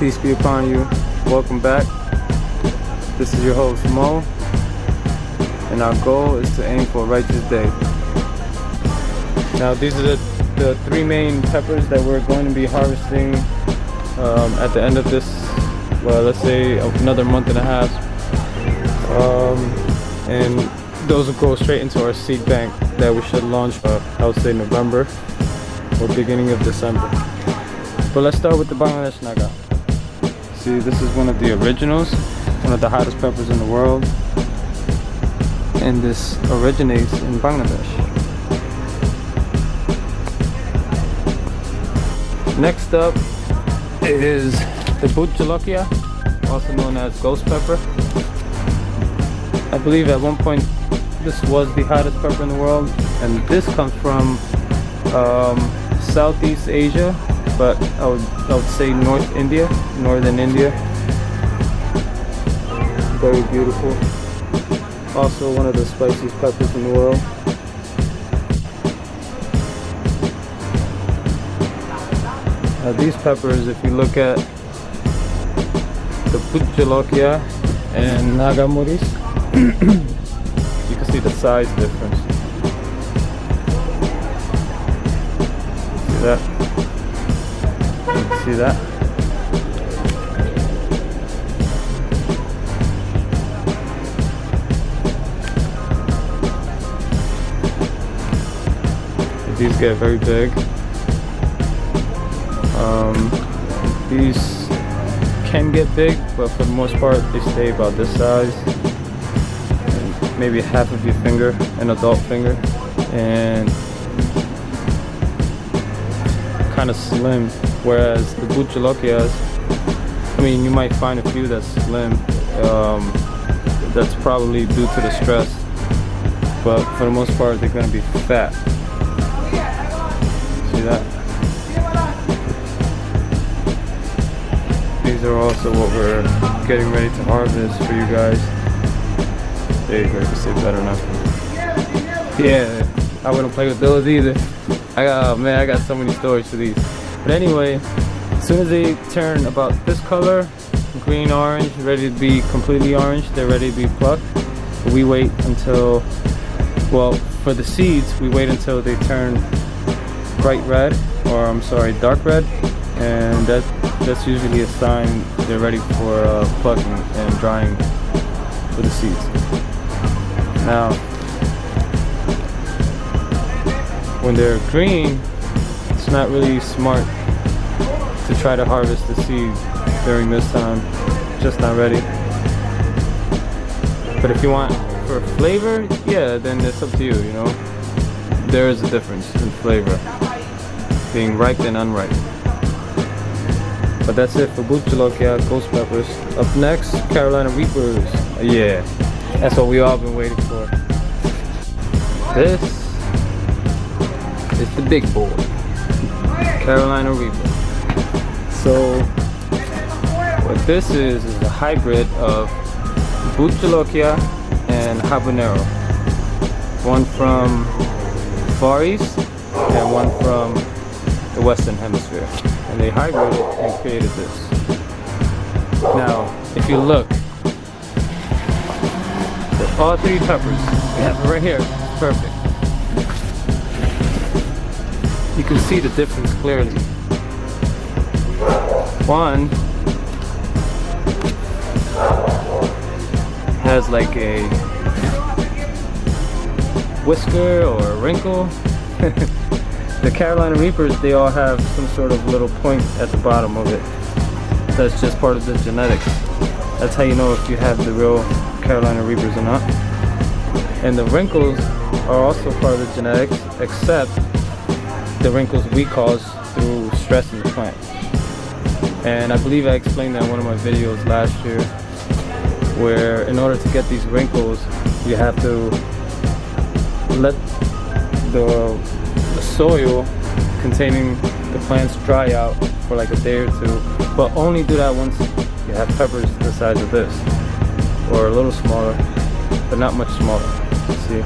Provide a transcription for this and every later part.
Peace be upon you. Welcome back. This is your host Mo, and our goal is to aim for a righteous day. Now these are the three main peppers that we're going to be harvesting at the end of this, well, let's say another month and a half, and those will go straight into our seed bank that we should launch I would say November or beginning of December. But let's start with the Bangladesh Naga. See, this is one of the originals, one of the hottest peppers in the world, and this originates in Bangladesh. Next up is the Butjalokia, also known as ghost pepper. I believe at one point this was the hottest pepper in the world, and this comes from Southeast Asia, but I would say northern India. Very beautiful. Also one of the spiciest peppers in the world. Now these peppers, if you look at the Butjalokia and Naga Morich, you can see the size difference. See that? See that? These get very big. These can get big, but for the most part they stay about this size, and maybe half of your finger, an adult finger, and kind of slim. Whereas the Butjalokias, I mean, you might find a few that's slim. That's probably due to the stress, but for the most part they're going to be fat. See that? These are also what we're getting ready to harvest for you guys. There you go, you can see better now. Yeah, I wouldn't play with those either. I got so many stories for these. But anyway, as soon as they turn about this color, green, orange, ready to be completely orange, they're ready to be plucked. We wait until, well, for the seeds, we wait until they turn bright red, or I'm sorry, dark red, and that's usually a sign they're ready for plucking and drying for the seeds. Now, when they're green, it's not really smart to try to harvest the seed during this time. Just not ready. But if you want for flavor, yeah, then it's up to you, you know. There is a difference in flavor, being ripe and unripe. But that's it for Butjalokia ghost peppers. Up next, Carolina Reapers. Yeah, that's what we all been waiting for. This is the big boy, Carolina Reaper. So what this is a hybrid of Butjalokia and habanero. One from Far East and one from the Western Hemisphere. And they hybrided and created this. Now, if you look, all three peppers, we have it right here, perfect. You can see the difference clearly. One has like a whisker or a wrinkle. The Carolina Reapers, they all have some sort of little point at the bottom of it. That's just part of the genetics. That's how you know if you have the real Carolina Reapers or not. And the wrinkles are also part of the genetics, except the wrinkles we cause through stress in the plant. And I believe I explained that in one of my videos last year, where in order to get these wrinkles, you have to let the soil containing the plants dry out for like a day or two, but only do that once you have peppers the size of this, or a little smaller, but not much smaller, see?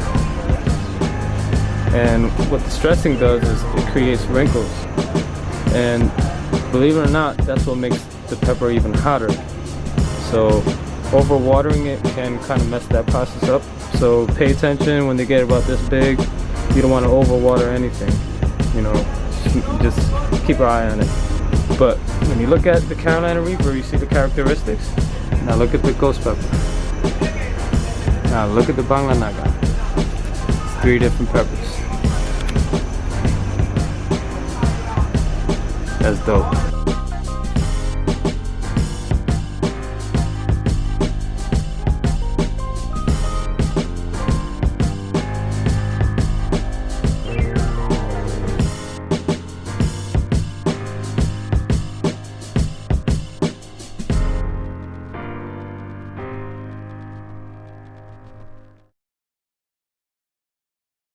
And what the stressing does is it creates wrinkles, and believe it or not, that's what makes the pepper even hotter. So overwatering it can kind of mess that process up. So pay attention when they get about this big. You don't want to overwater anything. You know, just keep an eye on it. But when you look at the Carolina Reaper, you see the characteristics. Now look at the ghost pepper. Now look at the Bangla Naga. It's 3 different peppers. That's dope.